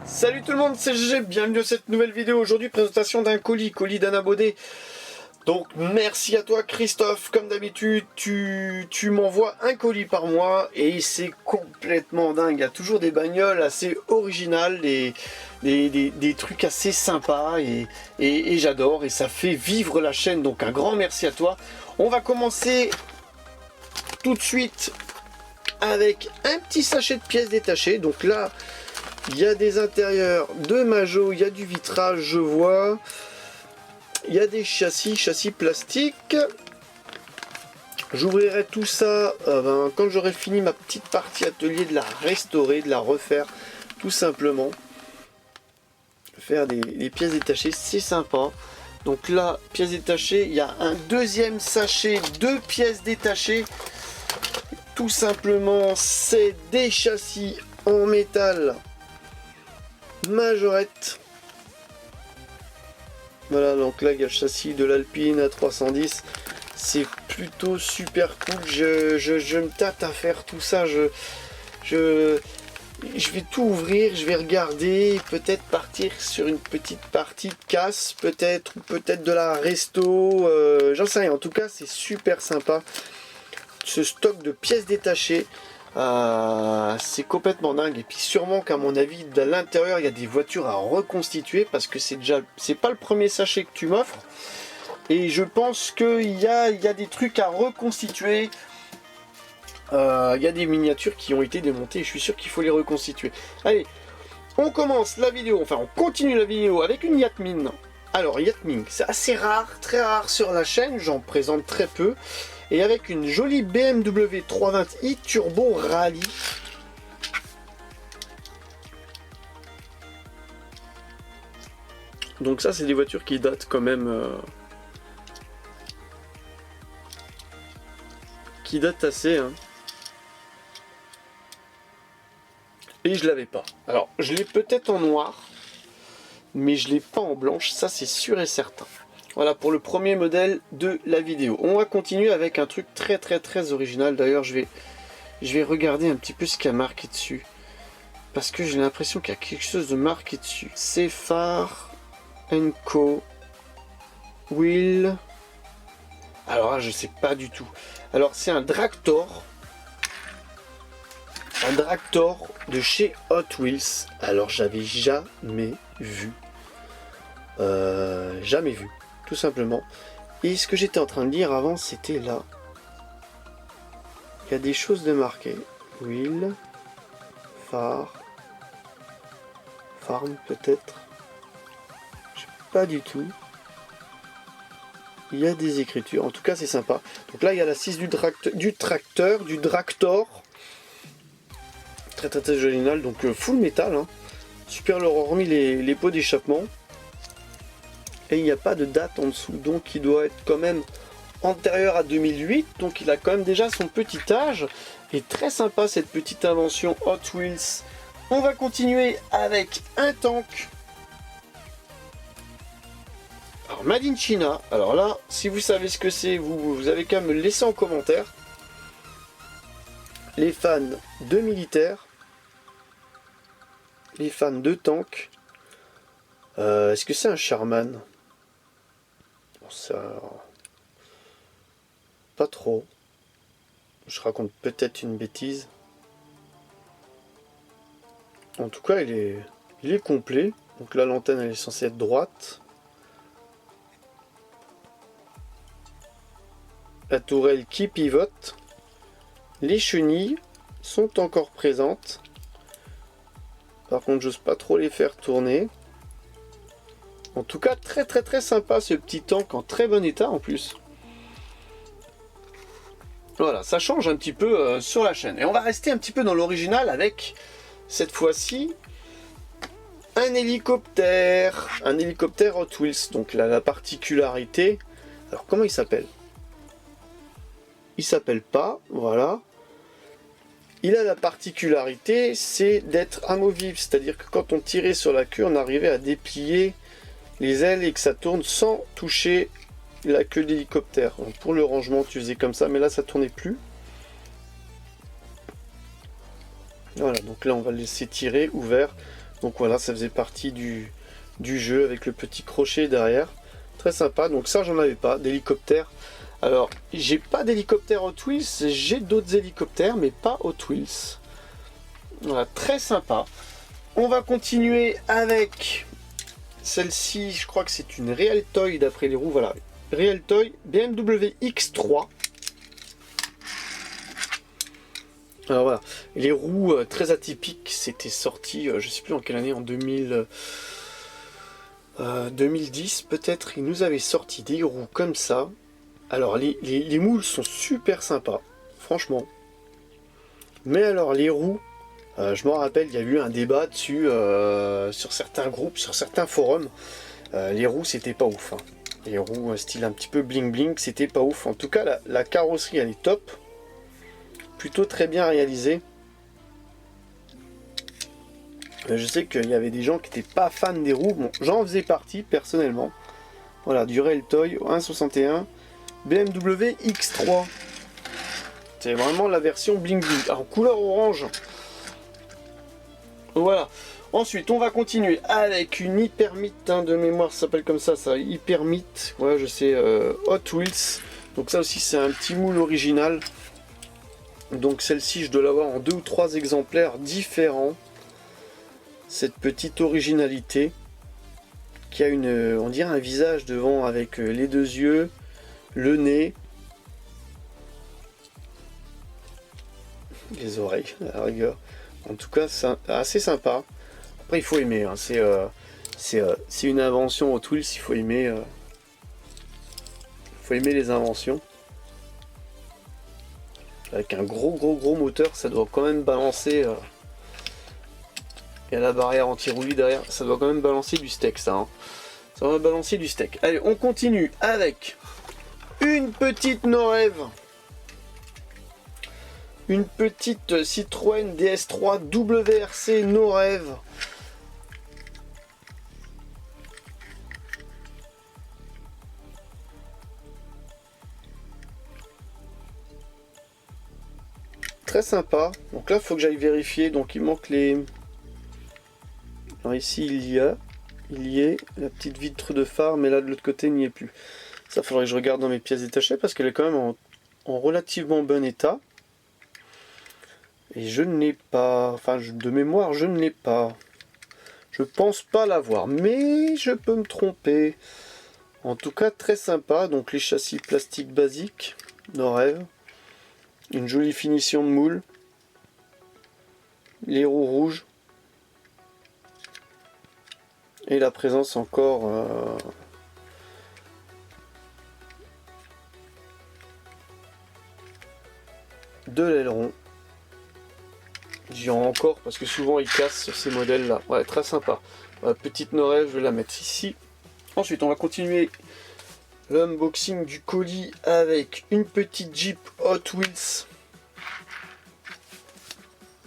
Salut tout le monde, c'est GG, bienvenue dans cette nouvelle vidéo. Aujourd'hui, présentation d'un colis d'Anna Baudet. Donc merci à toi Christophe, comme d'habitude, tu m'envoies un colis par mois et c'est complètement dingue. Il y a toujours des bagnoles assez originales, des trucs assez sympas et j'adore et ça fait vivre la chaîne. Donc un grand merci à toi. On va commencer tout de suite avec un petit sachet de pièces détachées. Donc là, il y a des intérieurs de Majo, il y a du vitrage, je vois. Il y a des châssis plastiques. J'ouvrirai tout ça quand j'aurai fini ma petite partie atelier, de la restaurer, de la refaire, tout simplement. Faire des pièces détachées, c'est sympa. Donc là, pièces détachées, il y a un deuxième sachet de pièces détachées. Tout simplement, c'est des châssis en métal Majorette. Voilà, donc là il y a le châssis de l'Alpine A310. C'est plutôt super cool. Je me tâte à faire tout ça. Je vais tout ouvrir, je vais regarder, peut-être partir sur une petite partie de casse, peut-être de la resto, j'en sais rien. En tout cas, c'est super sympa. Ce stock de pièces détachées, c'est complètement dingue. Et puis sûrement qu'à mon avis, à l'intérieur, il y a des voitures à reconstituer parce que c'est pas le premier sachet que tu m'offres. Et je pense qu'il y a des trucs à reconstituer. Il y a des miniatures qui ont été démontées et je suis sûr qu'il faut les reconstituer. Allez, on commence la vidéo, enfin on continue la vidéo avec une Yatmin. Alors Yatmin, c'est assez rare, très rare sur la chaîne, j'en présente très peu. Et avec une jolie BMW 320i Turbo Rallye. Donc ça c'est des voitures qui datent quand même... qui datent assez. Hein. Et je l'avais pas. Alors je l'ai peut-être en noir. Mais je l'ai pas en blanche, ça c'est sûr et certain. Voilà pour le premier modèle de la vidéo. On va continuer avec un truc très original. D'ailleurs, je vais regarder un petit peu ce qu'il y a marqué dessus. Parce que j'ai l'impression qu'il y a quelque chose de marqué dessus. Cefar & Co. Will. Alors là, je sais pas du tout. Alors, c'est un Dragtor. Un Dragtor de chez Hot Wheels. Alors, j'avais jamais vu. Jamais vu. Tout simplement. Et ce que j'étais en train de lire avant, c'était là. Il y a des choses de marquées. Wheel, phare, farm peut-être. Je sais pas du tout. Il y a des écritures. En tout cas, c'est sympa. Donc là, il y a la 6 du Dragtor. Très original. Donc full métal. Hein. Super, leur hormis les pots d'échappement. Et il n'y a pas de date en dessous, donc il doit être quand même antérieur à 2008, donc il a quand même déjà son petit âge, et très sympa cette petite invention Hot Wheels. On va continuer avec un tank. Alors Made in China, alors là, si vous savez ce que c'est, vous avez qu'à me le laisser en commentaire. Les fans de militaires, les fans de tanks, est-ce que c'est un Sherman ? Ça, pas trop. Je raconte peut-être une bêtise. En tout cas, il est complet. Donc là, l'antenne elle est censée être droite. La tourelle qui pivote. Les chenilles sont encore présentes. Par contre, j'ose pas trop les faire tourner. En tout cas, très sympa ce petit tank en très bon état en plus. Voilà, ça change un petit peu sur la chaîne. Et on va rester un petit peu dans l'original avec, cette fois-ci, un hélicoptère. Un hélicoptère Hot Wheels. Donc là, la particularité... Alors, comment il s'appelle? Il s'appelle pas, voilà. Il a la particularité, c'est d'être amovible. C'est-à-dire que quand on tirait sur la queue, on arrivait à déplier les ailes et que ça tourne sans toucher la queue d'hélicoptère. Pour le rangement, tu faisais comme ça, mais là, ça tournait plus. Voilà, donc là, on va le laisser tirer, ouvert. Donc voilà, ça faisait partie du jeu avec le petit crochet derrière. Très sympa, donc ça j'en avais pas, d'hélicoptère. Alors, j'ai pas d'hélicoptère Hot Wheels, j'ai d'autres hélicoptères, mais pas Hot Wheels. Voilà, très sympa. On va continuer avec celle-ci, je crois que c'est une Real Toy d'après les roues, voilà. Real Toy BMW X3. Alors voilà, les roues très atypiques, c'était sorti, je sais plus en quelle année, en 2010 peut-être, ils nous avaient sorti des roues comme ça. Alors les moules sont super sympas, franchement. Mais alors les roues, je m'en rappelle, il y a eu un débat dessus sur certains groupes, sur certains forums. Les roues c'était pas ouf. Hein. Les roues style un petit peu bling bling, c'était pas ouf. En tout cas la carrosserie elle est top. Plutôt très bien réalisée. Je sais qu'il y avait des gens qui n'étaient pas fans des roues. Bon, j'en faisais partie personnellement. Voilà, du Real Toy 1.61 BMW X3. C'est vraiment la version bling bling. En couleur orange. Voilà. Ensuite, on va continuer avec une Hypermite, hein, de mémoire, ça s'appelle comme ça, Hypermite. Ouais, je sais, Hot Wheels. Donc ça aussi, c'est un petit moule original. Donc celle-ci, je dois l'avoir en 2 ou 3 exemplaires différents. Cette petite originalité qui a on dirait un visage devant avec les 2 yeux, le nez, les oreilles à la rigueur. En tout cas, c'est assez sympa. Après, il faut aimer. Hein. C'est une invention Hot Wheels. Il faut aimer les inventions. Avec un gros moteur, ça doit quand même balancer. Il y a la barrière anti-roulis derrière, ça doit quand même balancer du steak, ça. Hein. Ça va balancer du steak. Allez, on continue avec une petite Norev. Une petite Citroën DS3 WRC Norev. Très sympa. Donc là, il faut que j'aille vérifier. Donc il manque les... Alors ici, il y est la petite vitre de phare, mais là de l'autre côté, il n'y est plus. Ça, faudrait que je regarde dans mes pièces détachées parce qu'elle est quand même en relativement bon état. Et je ne l'ai pas, enfin de mémoire, je ne l'ai pas. Je pense pas l'avoir, mais je peux me tromper. En tout cas, très sympa. Donc les châssis plastiques basiques, Norev. Une jolie finition de moule. Les roues rouges. Et la présence encore de l'aileron. Je dirais encore parce que souvent ils cassent sur ces modèles là. Ouais, très sympa. Petite Norev, je vais la mettre ici. Ensuite, on va continuer l'unboxing du colis avec une petite Jeep Hot Wheels.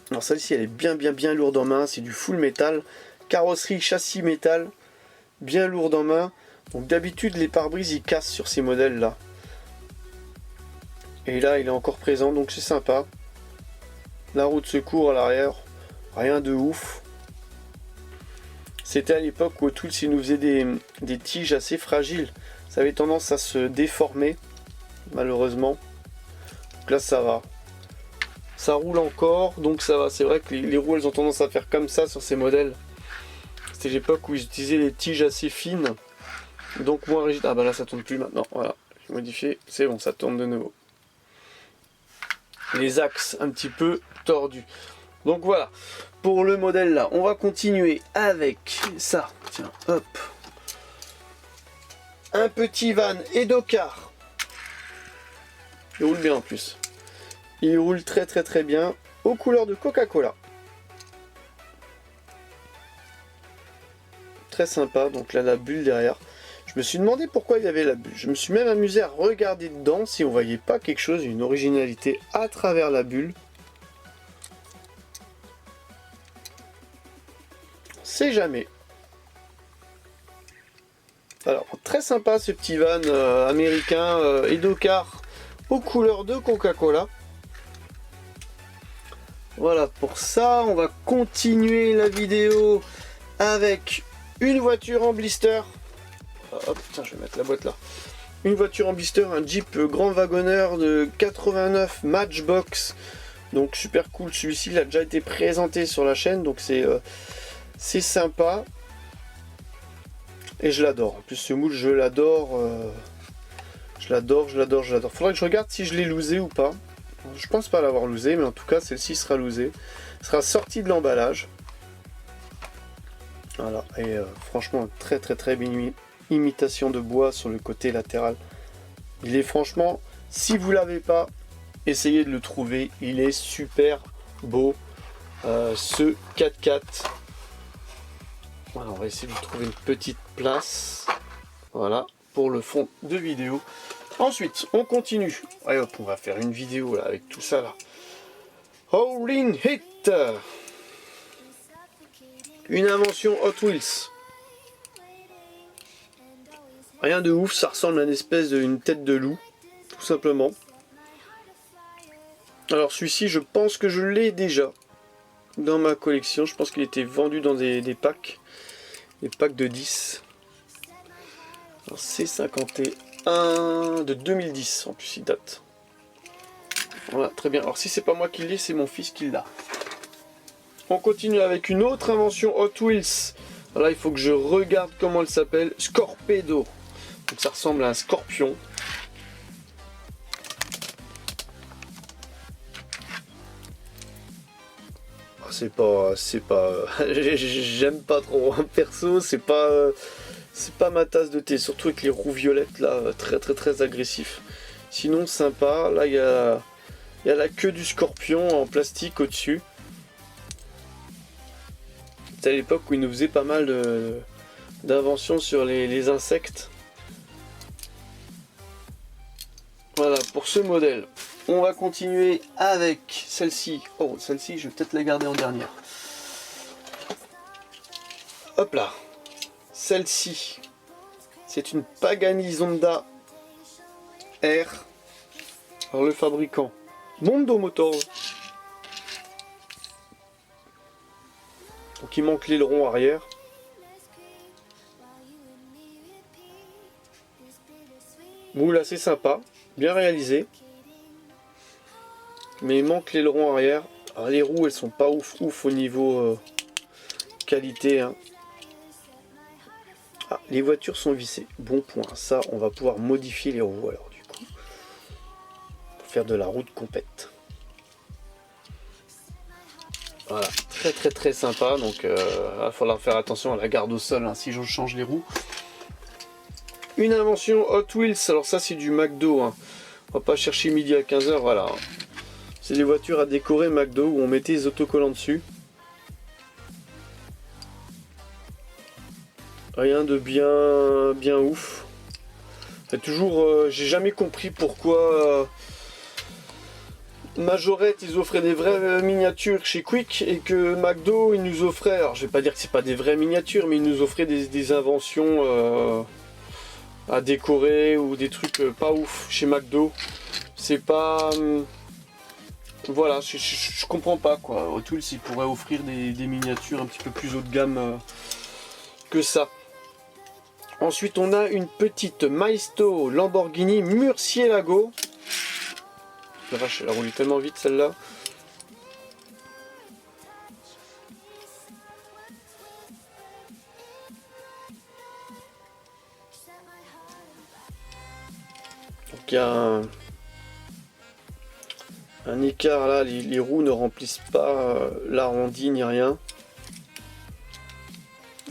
Alors celle-ci, elle est bien lourde en main. C'est du full métal. Carrosserie, châssis métal. Bien lourde en main. Donc d'habitude, les pare-brises, ils cassent sur ces modèles là. Et là, il est encore présent, donc c'est sympa. La roue de secours à l'arrière, rien de ouf. C'était à l'époque où Hot Wheels il nous faisait des tiges assez fragiles. Ça avait tendance à se déformer, malheureusement. Donc là, ça va. Ça roule encore, donc ça va. C'est vrai que les roues, elles ont tendance à faire comme ça sur ces modèles. C'était l'époque où ils utilisaient des tiges assez fines. Donc moins rigides. Ah bah là, ça tourne plus maintenant. Voilà, j'ai modifié. C'est bon, ça tourne de nouveau. Les axes un petit peu tordus. Donc voilà, pour le modèle là, on va continuer avec ça. Tiens, hop. Un petit van Edocar. Il roule bien en plus. Il roule très bien. Aux couleurs de Coca-Cola. Très sympa, donc là la bulle derrière. Je me suis demandé pourquoi il y avait la bulle. Je me suis même amusé à regarder dedans si on voyait pas quelque chose, une originalité à travers la bulle. C'est jamais. Alors très sympa ce petit van américain Edocar aux couleurs de Coca-Cola. Voilà pour ça, on va continuer la vidéo avec une voiture en blister. Hop, tiens, je vais mettre la boîte là. Une voiture en blister, un Jeep grand wagonneur de 89 Matchbox. Donc super cool, celui-ci il a déjà été présenté sur la chaîne, donc c'est sympa. Et je l'adore. En plus ce moule je l'adore. Je l'adore. Faudrait que je regarde si je l'ai loosé ou pas. Je pense pas l'avoir loosé, mais en tout cas celle-ci sera loosée. Sera sortie de l'emballage. Voilà, et franchement très belle imitation de bois sur le côté latéral. Il est franchement, si vous l'avez pas, essayez de le trouver. Il est super beau. Ce 4x4. Voilà, on va essayer de trouver une petite place. Voilà, pour le fond de vidéo. Ensuite, on continue. Allez hop, on va faire une vidéo là avec tout ça là. Howling Hit. Une invention Hot Wheels. Rien de ouf, ça ressemble à une espèce d'une tête de loup, tout simplement. Alors celui-ci, je pense que je l'ai déjà dans ma collection. Je pense qu'il était vendu dans des packs. Des packs de 10. Alors c'est 51 de 2010, en plus il date. Voilà, très bien. Alors si c'est pas moi qui l'ai, c'est mon fils qui l'a. On continue avec une autre invention Hot Wheels. Là, il faut que je regarde comment elle s'appelle. Scorpedo. Donc ça ressemble à un scorpion. C'est pas, j'aime pas trop. Perso, c'est pas ma tasse de thé. Surtout avec les roues violettes là, très agressif. Sinon sympa. Là, il y a la queue du scorpion en plastique au-dessus. C'était à l'époque où il nous faisait pas mal d'inventions sur les insectes. Voilà pour ce modèle. On va continuer avec celle-ci. Oh, celle-ci, je vais peut-être la garder en dernière. Hop là. Celle-ci, c'est une Pagani Zonda R. Alors le fabricant, Mondo Motors. Donc il manque l'aileron arrière. Moule assez sympa, bien réalisé. Mais il manque l'aileron arrière. Alors, les roues elles sont pas ouf au niveau qualité. Hein. Ah, les voitures sont vissées. Bon point. Ça, on va pouvoir modifier les roues alors du coup. Pour faire de la route compète. Voilà, très sympa. Donc il va falloir faire attention à la garde au sol hein, si je change les roues. Une invention Hot Wheels. Alors ça c'est du McDo. Hein. On va pas chercher midi à 15h. Voilà. C'est des voitures à décorer McDo où on mettait les autocollants dessus. Rien de bien ouf. C'est toujours, j'ai jamais compris pourquoi Majorette ils offraient des vraies miniatures chez Quick et que McDo ils nous offraient, alors je vais pas dire que c'est pas des vraies miniatures, mais ils nous offraient des inventions à décorer ou des trucs pas ouf chez McDo. C'est pas, voilà, je comprends pas quoi. Hot Wheels ils pourraient offrir des miniatures un petit peu plus haut de gamme que ça. Ensuite, on a une petite Maisto Lamborghini Murcielago. La vache, elle a roulé tellement vite celle-là. Donc il y a un écart là, les roues ne remplissent pas l'arrondi ni rien.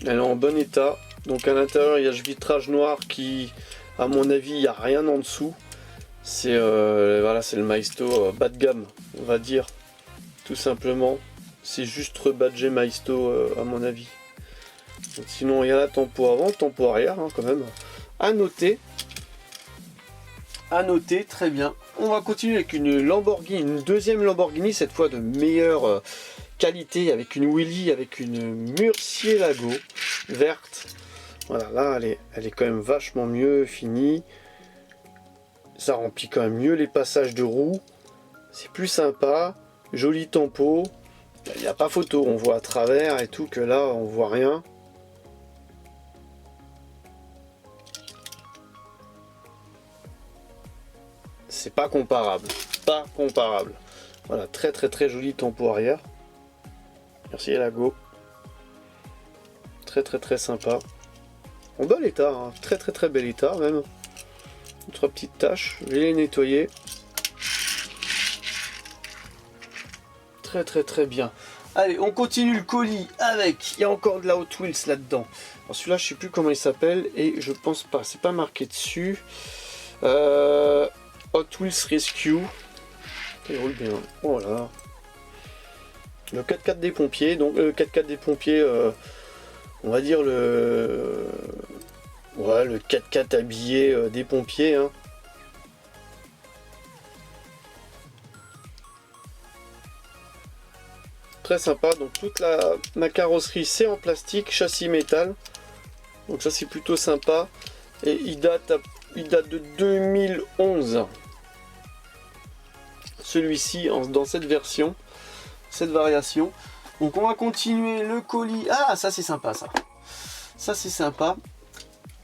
Elle est en bon état. Donc à l'intérieur il y a le vitrage noir qui, à mon avis, il n'y a rien en dessous. C'est voilà, c'est le Maisto bas de gamme, on va dire, tout simplement. C'est juste rebadgé Maisto à mon avis. Donc, sinon il y a la tempo avant, tempo arrière hein, quand même. À noter, très bien. On va continuer avec une Lamborghini, une deuxième Lamborghini, cette fois de meilleure qualité, avec une Wheelie, avec une Murcielago verte. Voilà, là elle est quand même vachement mieux finie. Ça remplit quand même mieux les passages de roues. C'est plus sympa. Joli tempo. Il n'y a pas photo, on voit à travers et tout, que là on voit rien. c'est pas comparable. Pas comparable. Voilà, très très très joli tempo arrière. Merci à la Go. Très très très sympa. En bel état, hein. Très très très bel état même. 3 petites taches, je vais les nettoyer. Très très très bien. Allez, on continue le colis avec, il y a encore de la Hot Wheels là-dedans. Alors celui-là, je sais plus comment il s'appelle et je pense pas, c'est pas marqué dessus. Hot Wheels Rescue. Il roule bien. Voilà. Le 4x4 des pompiers, donc 4x4 des pompiers, on va dire le 4x4 habillé des pompiers. Hein. Très sympa, donc toute ma carrosserie c'est en plastique, châssis métal. Donc ça c'est plutôt sympa. Et il date de 2011. Celui-ci dans cette version, cette variation. Donc on va continuer le colis. Ah ça c'est sympa ça. Ça c'est sympa.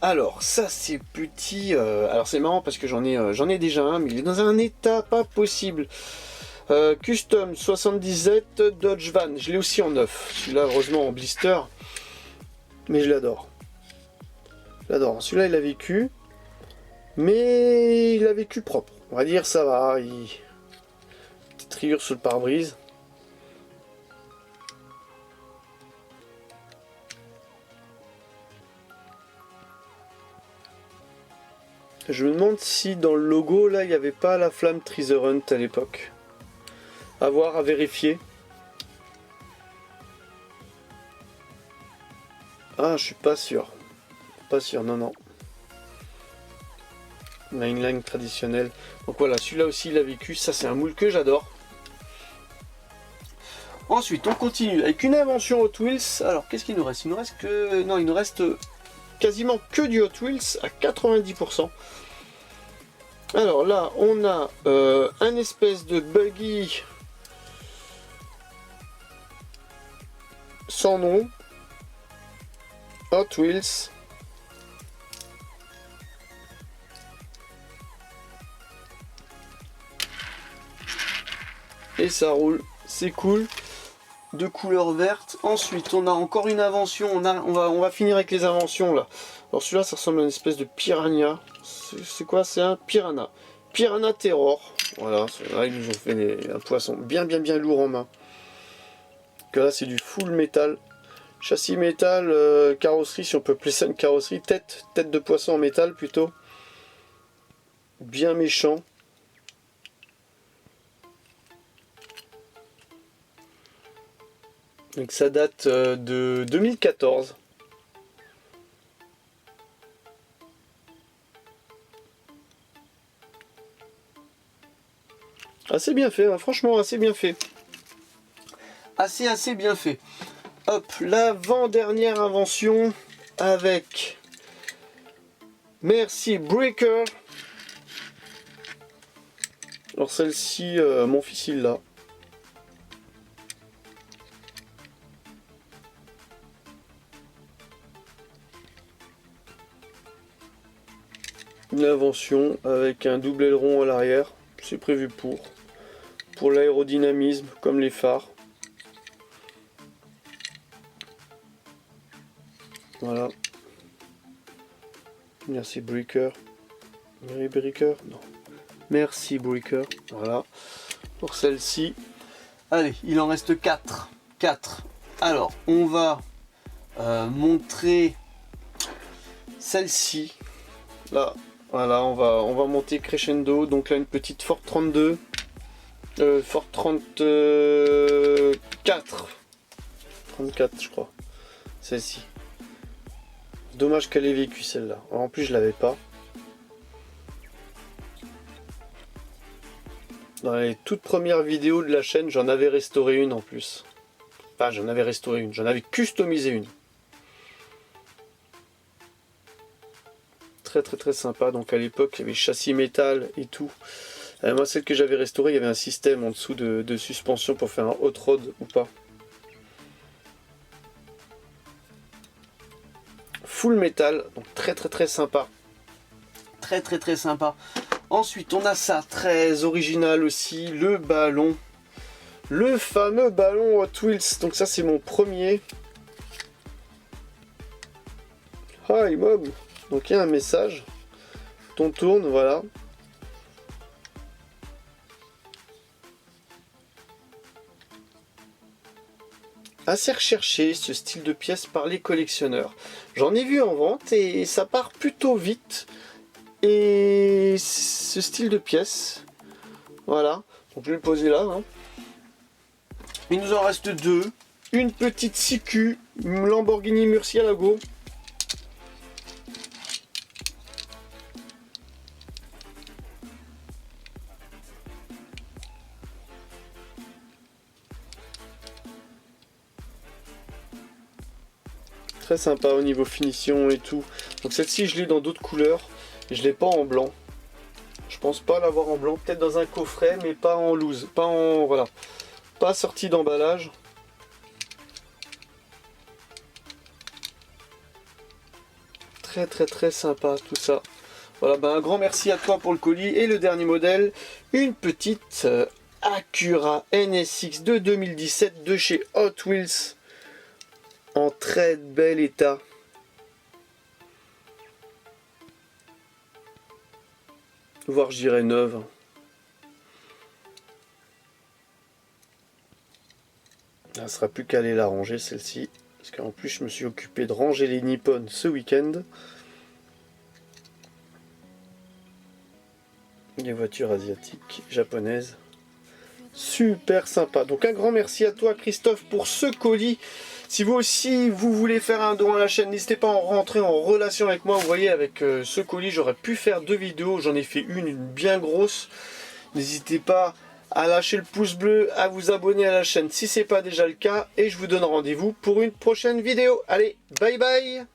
Alors ça c'est petit. Alors c'est marrant parce que j'en ai déjà un, mais il est dans un état pas possible. Custom 70Z Dodge Van, je l'ai aussi en neuf. Celui-là heureusement en blister, mais je l'adore. Celui-là il a vécu, mais il a vécu propre. On va dire ça va. Petite rayure sur le pare-brise. Je me demande si dans le logo là il n'y avait pas la flamme Treasure Hunt à l'époque. À voir, à vérifier. Ah, je suis pas sûr. Pas sûr, non. On a une ligne traditionnelle. Donc voilà, celui-là aussi il a vécu. Ça c'est un moule que j'adore. Ensuite, on continue avec une invention Hot Wheels. Alors, qu'est-ce qu'il nous reste? Il nous reste que... Non, il nous reste quasiment que du Hot Wheels à 90%. Alors là, on a un espèce de buggy sans nom, Hot Wheels. Et ça roule, c'est cool. De couleur verte. Ensuite, on a encore une invention. On va finir avec les inventions là. Alors celui-là, ça ressemble à une espèce de piranha. C'est quoi? C'est un piranha. Piranha Terror. Voilà, là, ils nous ont fait un poisson bien lourd en main. Que là, c'est du full métal. Châssis métal, carrosserie, si on peut appeler ça une carrosserie. Tête de poisson en métal plutôt. Bien méchant. Donc ça date de 2014. Assez bien fait, hein, franchement assez bien fait. Assez bien fait. Hop, l'avant-dernière invention avec Merci Breaker. Alors celle-ci, mon fils il l'a. Une invention avec un double aileron à l'arrière, c'est prévu pour l'aérodynamisme comme les phares. Voilà. Merci Breaker. Mary Breaker? Non. Merci Breaker. Voilà. Pour celle-ci. Allez, il en reste 4. Alors, on va montrer celle-ci. Là. Voilà, on va monter crescendo. Donc là, une petite Ford 32. Ford 34. 34, je crois. Celle-ci. Dommage qu'elle ait vécu celle-là. En plus, je l'avais pas. Dans les toutes premières vidéos de la chaîne, j'en avais restauré une en plus. Enfin, j'en avais restauré une. J'en avais customisé une. Très sympa. Donc à l'époque, il y avait châssis métal et tout. Moi, celle que j'avais restaurée, il y avait un système en dessous de suspension pour faire un hot rod ou pas. Full métal, donc très sympa. Très sympa. Ensuite on a ça, très original aussi, le ballon. Le fameux ballon Hot Wheels. Donc ça c'est mon premier. Hi mom. Donc il y a un message. On tourne, voilà. Assez recherché ce style de pièce par les collectionneurs. J'en ai vu en vente et ça part plutôt vite. Et ce style de pièce, voilà. Donc je vais le poser là. Hein. Il nous en reste deux. Une petite CQ Lamborghini Murcielago. Très sympa au niveau finition et tout. Donc celle-ci je l'ai dans d'autres couleurs. Et je l'ai pas en blanc. Je pense pas l'avoir en blanc. Peut-être dans un coffret mais pas en loose. Pas en... voilà. Pas sorti d'emballage. Très très très sympa tout ça. Voilà, ben un grand merci à toi pour le colis. Et le dernier modèle, une petite Acura NSX de 2017 de chez Hot Wheels. En très bel état. Voire je dirais neuve. Il ne sera plus qu'à aller la ranger celle-ci. Parce qu'en plus je me suis occupé de ranger les Nippon ce week-end. Les voitures asiatiques, japonaises. Super sympa. Donc un grand merci à toi Christophe pour ce colis. Si vous aussi vous voulez faire un don à la chaîne, n'hésitez pas à rentrer en relation avec moi. Vous voyez avec ce colis j'aurais pu faire 2 vidéos. J'en ai fait une bien grosse. N'hésitez pas à lâcher le pouce bleu, à vous abonner à la chaîne si ce n'est pas déjà le cas. Et je vous donne rendez-vous pour une prochaine vidéo. Allez, bye bye.